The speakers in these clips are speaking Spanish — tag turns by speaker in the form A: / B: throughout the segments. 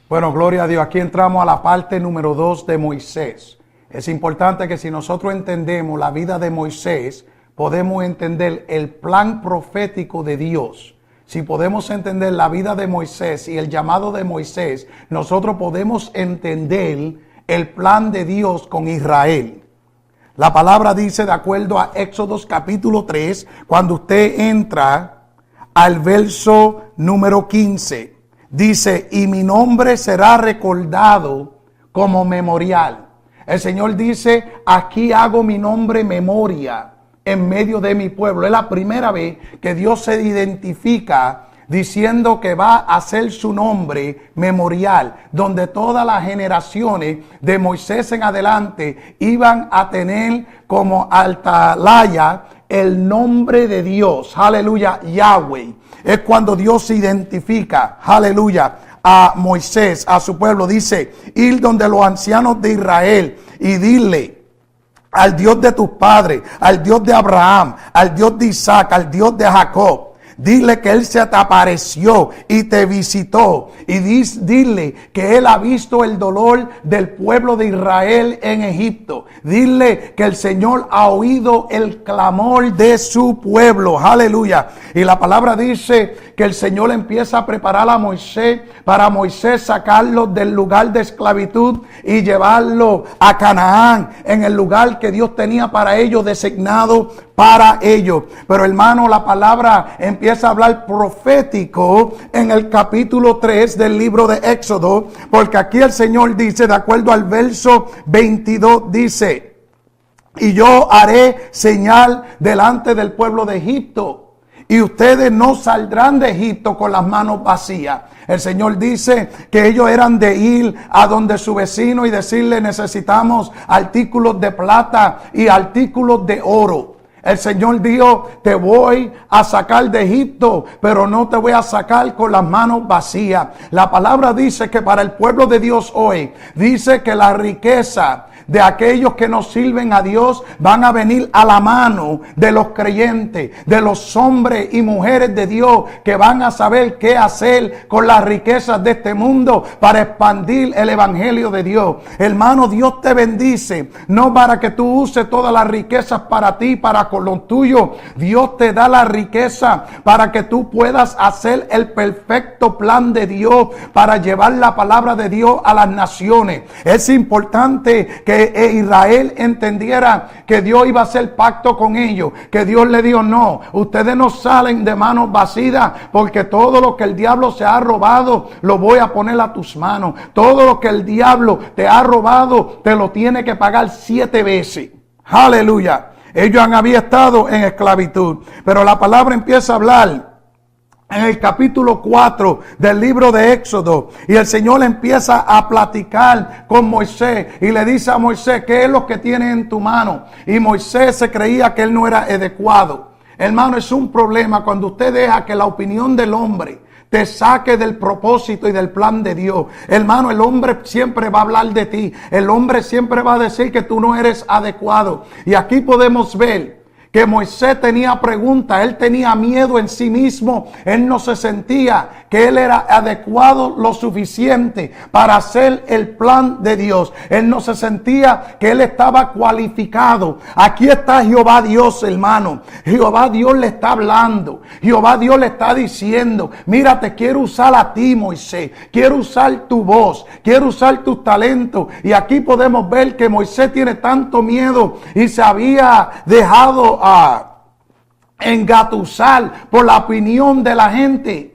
A: Bueno, gloria a Dios. Aquí entramos a la parte número 2 de Moisés. Es importante que si nosotros entendemos la vida de Moisés, podemos entender el plan profético de Dios. Si podemos entender la vida de Moisés y el llamado de Moisés, nosotros podemos entender el plan de Dios con Israel. La palabra dice, de acuerdo a Éxodos capítulo 3, cuando usted entra al verso número 15, dice, y mi nombre será recordado como memorial. El Señor dice, aquí hago mi nombre memoria en medio de mi pueblo. Es la primera vez que Dios se identifica diciendo que va a hacer su nombre memorial, donde todas las generaciones de Moisés en adelante iban a tener como atalaya el nombre de Dios, aleluya, Yahweh. Es cuando Dios se identifica, aleluya, a Moisés, a su pueblo. Dice, ir donde los ancianos de Israel y dile al Dios de tus padres, al Dios de Abraham, al Dios de Isaac, al Dios de Jacob. Dile que Él se te apareció y te visitó. Y dile que Él ha visto el dolor del pueblo de Israel en Egipto. Dile que el Señor ha oído el clamor de su pueblo. Aleluya. Y la palabra dice que el Señor empieza a preparar a Moisés para Moisés sacarlo del lugar de esclavitud y llevarlo a Canaán, en el lugar que Dios tenía para ellos designado para ellos. Pero hermano, la palabra empieza a hablar profético en el capítulo 3 del libro de Éxodo, porque aquí el Señor dice, de acuerdo al verso 22, dice, y yo haré señal delante del pueblo de Egipto, y ustedes no saldrán de Egipto con las manos vacías. El Señor dice que ellos eran de ir a donde su vecino y decirle, necesitamos artículos de plata y artículos de oro. El Señor dijo, te voy a sacar de Egipto, pero no te voy a sacar con las manos vacías. La palabra dice que para el pueblo de Dios hoy, dice que la riqueza de aquellos que nos sirven a Dios van a venir a la mano de los creyentes, de los hombres y mujeres de Dios que van a saber qué hacer con las riquezas de este mundo para expandir el evangelio de Dios. Hermano, Dios te bendice, no para que tú uses todas las riquezas para ti, para con lo tuyo. Dios te da la riqueza para que tú puedas hacer el perfecto plan de Dios para llevar la palabra de Dios a las naciones. Es importante que Israel entendiera que Dios iba a hacer pacto con ellos, que Dios le dijo, no, ustedes no salen de manos vacías, porque todo lo que el diablo se ha robado lo voy a poner a tus manos. Todo lo que el diablo te ha robado te lo tiene que pagar 7 veces. Aleluya. Ellos habían estado en esclavitud, pero la palabra empieza a hablar en el capítulo 4 del libro de Éxodo, y el Señor empieza a platicar con Moisés y le dice a Moisés, ¿qué es lo que tienes en tu mano? Y Moisés se creía que él no era adecuado. Hermano, es un problema cuando usted deja que la opinión del hombre te saque del propósito y del plan de Dios. Hermano, el hombre siempre va a hablar de ti. El hombre siempre va a decir que tú no eres adecuado. Y aquí podemos ver que Moisés tenía preguntas, él tenía miedo en sí mismo, él no se sentía que él era adecuado lo suficiente para hacer el plan de Dios. Él no se sentía que él estaba cualificado. Aquí está Jehová Dios, hermano. Jehová Dios le está hablando. Jehová Dios le está diciendo, mira, te quiero usar a ti, Moisés. Quiero usar tu voz, quiero usar tus talentos. Y aquí podemos ver que Moisés tiene tanto miedo y se había dejado engatusar por la opinión de la gente,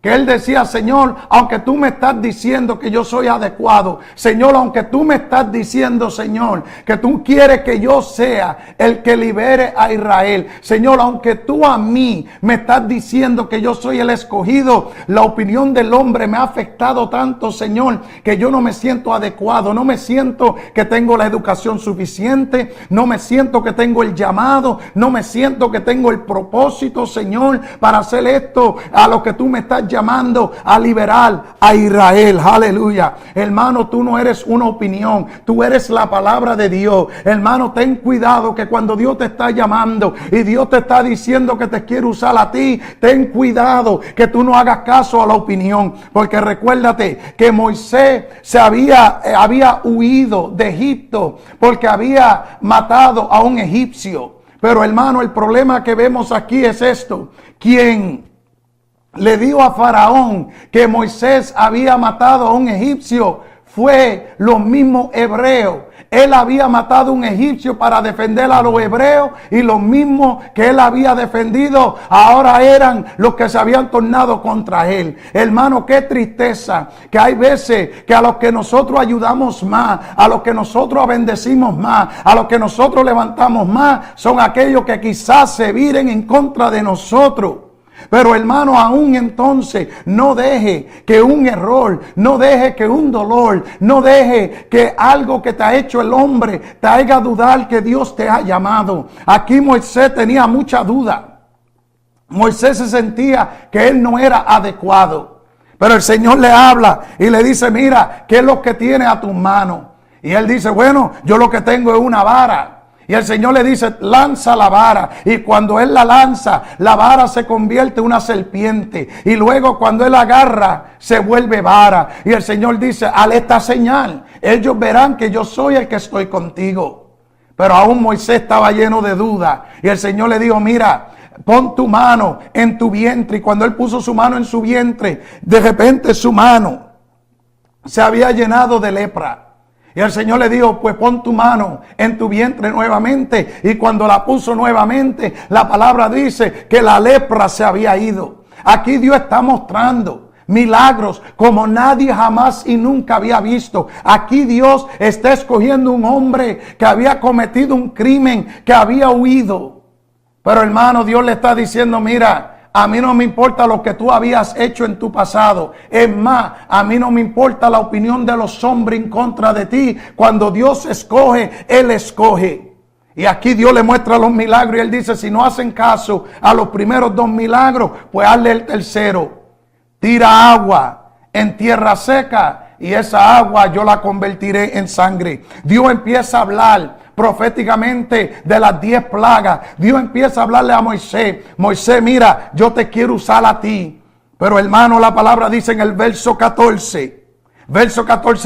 A: que él decía, Señor, aunque tú me estás diciendo que yo soy adecuado, Señor, aunque tú me estás diciendo, Señor, que tú quieres que yo sea el que libere a Israel, Señor, aunque tú a mí me estás diciendo que yo soy el escogido, la opinión del hombre me ha afectado tanto, Señor, que yo no me siento adecuado, no me siento que tengo la educación suficiente, no me siento que tengo el llamado, no me siento que tengo el propósito, Señor, para hacer esto a lo que tú me estás llamando a liberar a Israel. Aleluya. Hermano, tú no eres una opinión, tú eres la palabra de Dios. Hermano, ten cuidado que cuando Dios te está llamando y Dios te está diciendo que te quiere usar a ti, ten cuidado que tú no hagas caso a la opinión. Porque recuérdate que Moisés había huido de Egipto porque había matado a un egipcio. Pero hermano, el problema que vemos aquí es esto: quien le dijo a Faraón que Moisés había matado a un egipcio fue los mismos hebreos. Él había matado a un egipcio para defender a los hebreos, y los mismos que él había defendido ahora eran los que se habían tornado contra él. Hermano, qué tristeza que hay veces que a los que nosotros ayudamos más, a los que nosotros bendecimos más, a los que nosotros levantamos más, son aquellos que quizás se viren en contra de nosotros. Pero hermano, aún entonces, no deje que un error, no deje que un dolor, no deje que algo que te ha hecho el hombre te haga dudar que Dios te ha llamado. Aquí Moisés tenía mucha duda. Moisés se sentía que él no era adecuado. Pero el Señor le habla y le dice: mira, ¿qué es lo que tienes a tus manos? Y él dice: bueno, yo lo que tengo es una vara. Y el Señor le dice: lanza la vara. Y cuando él la lanza, la vara se convierte en una serpiente. Y luego cuando él agarra, se vuelve vara. Y el Señor dice: haz esta señal, ellos verán que yo soy el que estoy contigo. Pero aún Moisés estaba lleno de duda. Y el Señor le dijo: mira, pon tu mano en tu vientre. Y cuando él puso su mano en su vientre, de repente su mano se había llenado de lepra. Y el Señor le dijo: pues pon tu mano en tu vientre nuevamente. Y cuando la puso nuevamente, la palabra dice que la lepra se había ido. Aquí Dios está mostrando milagros como nadie jamás y nunca había visto. Aquí Dios está escogiendo un hombre que había cometido un crimen, que había huido. Pero hermano, Dios le está diciendo: mira, a mí no me importa lo que tú habías hecho en tu pasado. Es más, a mí no me importa la opinión de los hombres en contra de ti. Cuando Dios escoge, Él escoge. Y aquí Dios le muestra los milagros y Él dice: si no hacen caso a los primeros 2 milagros, pues hazle el tercero. Tira agua en tierra seca y esa agua yo la convertiré en sangre. Dios empieza a hablar proféticamente de las 10 plagas. Dios empieza a hablarle a Moisés: Moisés, mira, yo te quiero usar a ti. Pero hermano, la palabra dice en el verso 14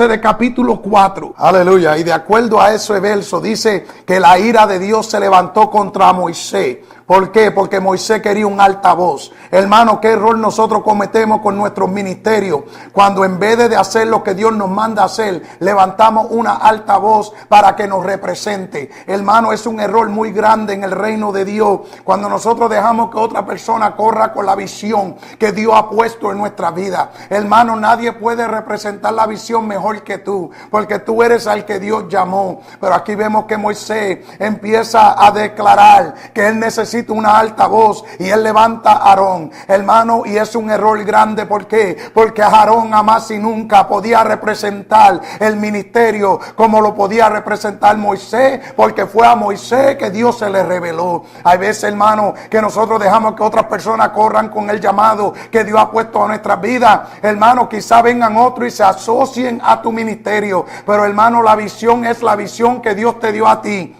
A: de capítulo 4. Aleluya. Y de acuerdo a ese verso dice que la ira de Dios se levantó contra Moisés. ¿Por qué? Porque Moisés quería un altavoz. Hermano, qué error nosotros cometemos con nuestros ministerios, cuando en vez de hacer lo que Dios nos manda hacer, levantamos una altavoz para que nos represente. Hermano, es un error muy grande en el reino de Dios cuando nosotros dejamos que otra persona corra con la visión que Dios ha puesto en nuestra vida. Hermano, nadie puede representar la visión mejor que tú, porque tú eres al que Dios llamó. Pero aquí vemos que Moisés empieza a declarar que él necesita una alta voz y él levanta a Aarón, hermano, y es un error grande. ¿Por qué? Porque Aarón jamás y nunca podía representar el ministerio como lo podía representar Moisés, porque fue a Moisés que Dios se le reveló. Hay veces, hermano, que nosotros dejamos que otras personas corran con el llamado que Dios ha puesto a nuestras vidas. Hermano, quizá vengan otros y se asocien a tu ministerio, pero hermano, la visión es la visión que Dios te dio a ti.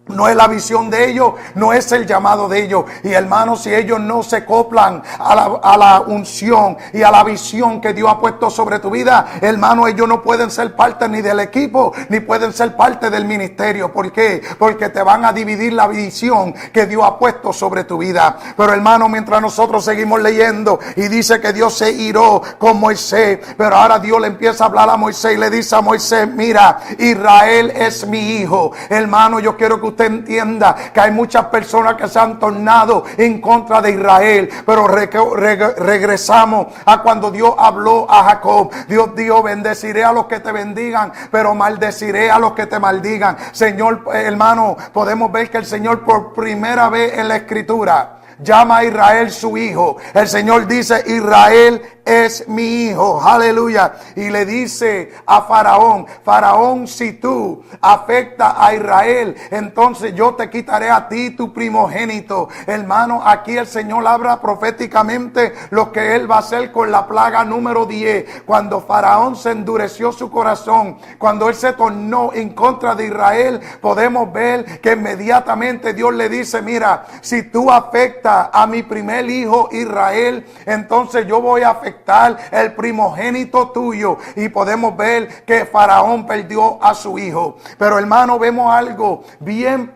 A: No es la visión de ellos, no es el llamado de ellos. Y hermanos, si ellos no se acoplan a la unción y a la visión que Dios ha puesto sobre tu vida, hermano, ellos no pueden ser parte ni del equipo, ni pueden ser parte del ministerio. ¿Por qué? Porque te van a dividir la visión que Dios ha puesto sobre tu vida. Pero hermano, mientras nosotros seguimos leyendo, y dice que Dios se iró con Moisés, pero ahora Dios le empieza a hablar a Moisés y le dice a Moisés: mira, Israel es mi hijo. Hermano, yo quiero que usted entienda que hay muchas personas que se han tornado en contra de Israel, pero regresamos a cuando Dios habló a Jacob. Dios dijo: bendeciré a los que te bendigan, pero maldeciré a los que te maldigan. Señor, hermano, podemos ver que el Señor por primera vez en la Escritura llama a Israel su hijo. El Señor dice: Israel es mi hijo. Aleluya. Y le dice a Faraón, Faraón, si tú afectas a Israel, entonces yo te quitaré a ti tu primogénito. Hermano, aquí el Señor habla proféticamente lo que Él va a hacer con la plaga número 10. Cuando Faraón se endureció su corazón, cuando Él se tornó en contra de Israel, podemos ver que inmediatamente Dios le dice, mira, si tú afectas a mi primer hijo Israel, entonces yo voy a afectar el primogénito tuyo. Y podemos ver que Faraón perdió a su hijo. Pero hermano, vemos algo bien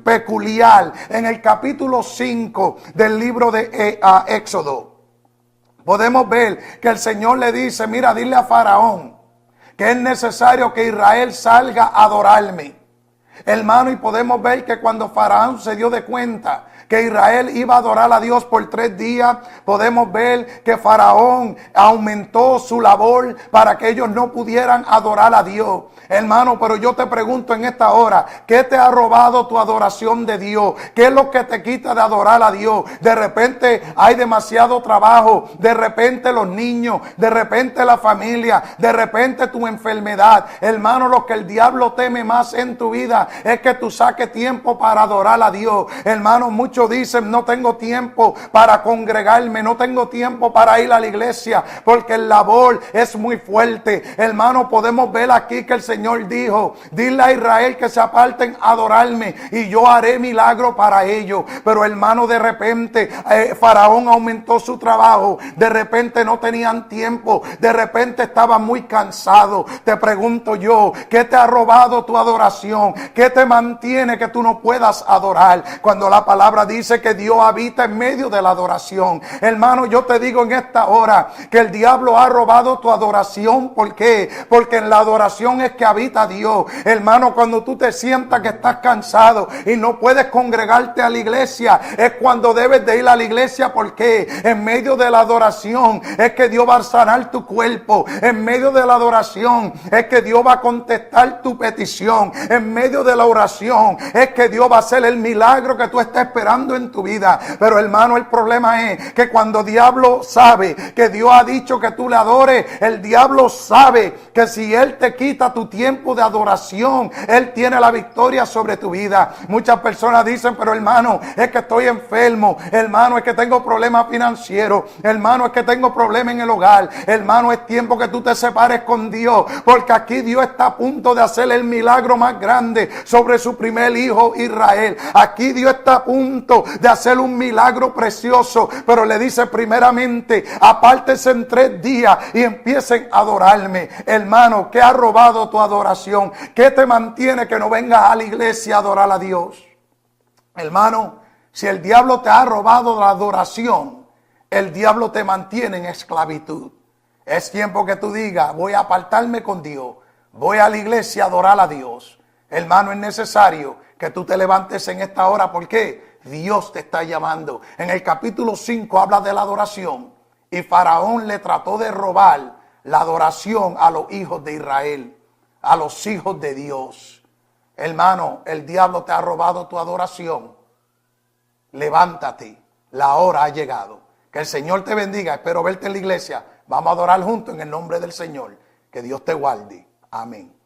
A: peculiar en el capítulo 5 del libro de Éxodo. Podemos ver que el Señor le dice, mira, dile a Faraón que es necesario que Israel salga a adorarme. Hermano, y podemos ver que cuando Faraón se dio de cuenta que Israel iba a adorar a Dios por 3 días, podemos ver que Faraón aumentó su labor para que ellos no pudieran adorar a Dios. Hermano, pero yo te pregunto en esta hora, ¿qué te ha robado tu adoración de Dios? ¿Qué es lo que te quita de adorar a Dios? De repente hay demasiado trabajo, de repente los niños, de repente la familia, de repente tu enfermedad. Hermano, lo que el diablo teme más en tu vida es que tú saques tiempo para adorar a Dios. Hermano, muchos dicen, no tengo tiempo para congregarme, no tengo tiempo para ir a la iglesia, porque el labor es muy fuerte. Hermano, podemos ver aquí que el Señor dijo, dile a Israel que se aparten a adorarme y yo haré milagro para ellos. Pero hermano, de repente Faraón aumentó su trabajo, de repente no tenían tiempo, de repente estaban muy cansados. Te pregunto yo, ¿qué te ha robado tu adoración? ¿Qué te mantiene que tú no puedas adorar? Cuando la palabra dice que Dios habita en medio de la adoración. Hermano, yo te digo en esta hora que el diablo ha robado tu adoración. ¿Por qué? Porque en la adoración es que habita Dios. Hermano, cuando tú te sientas que estás cansado y no puedes congregarte a la iglesia, es cuando debes de ir a la iglesia, porque en medio de la adoración es que Dios va a sanar tu cuerpo. En medio de la adoración es que Dios va a contestar tu petición. En medio de la oración es que Dios va a hacer el milagro que tú estás esperando en tu vida. Pero hermano, el problema es que cuando el diablo sabe que Dios ha dicho que tú le adores, el diablo sabe que si él te quita tu tiempo de adoración, él tiene la victoria sobre tu vida. Muchas personas dicen, pero hermano, es que estoy enfermo, hermano, es que tengo problemas financieros, hermano, es que tengo problemas en el hogar. Hermano, es tiempo que tú te separes con Dios, porque aquí Dios está a punto de hacer el milagro más grande sobre su primer hijo Israel. Aquí Dios está a punto de hacer un milagro precioso, pero le dice primeramente, apártense en 3 días y empiecen a adorarme. Hermano, ¿qué ha robado tu adoración? ¿Qué te mantiene que no vengas a la iglesia a adorar a Dios? Hermano, si el diablo te ha robado la adoración, el diablo te mantiene en esclavitud. Es tiempo que tú digas, voy a apartarme con Dios, voy a la iglesia a adorar a Dios. Hermano, es necesario que tú te levantes en esta hora. ¿Por qué? Dios te está llamando. En el capítulo 5 habla de la adoración. Y Faraón le trató de robar la adoración a los hijos de Israel, a los hijos de Dios. Hermano, el diablo te ha robado tu adoración. Levántate, la hora ha llegado. Que el Señor te bendiga. Espero verte en la iglesia. Vamos a adorar juntos en el nombre del Señor. Que Dios te guarde. Amén.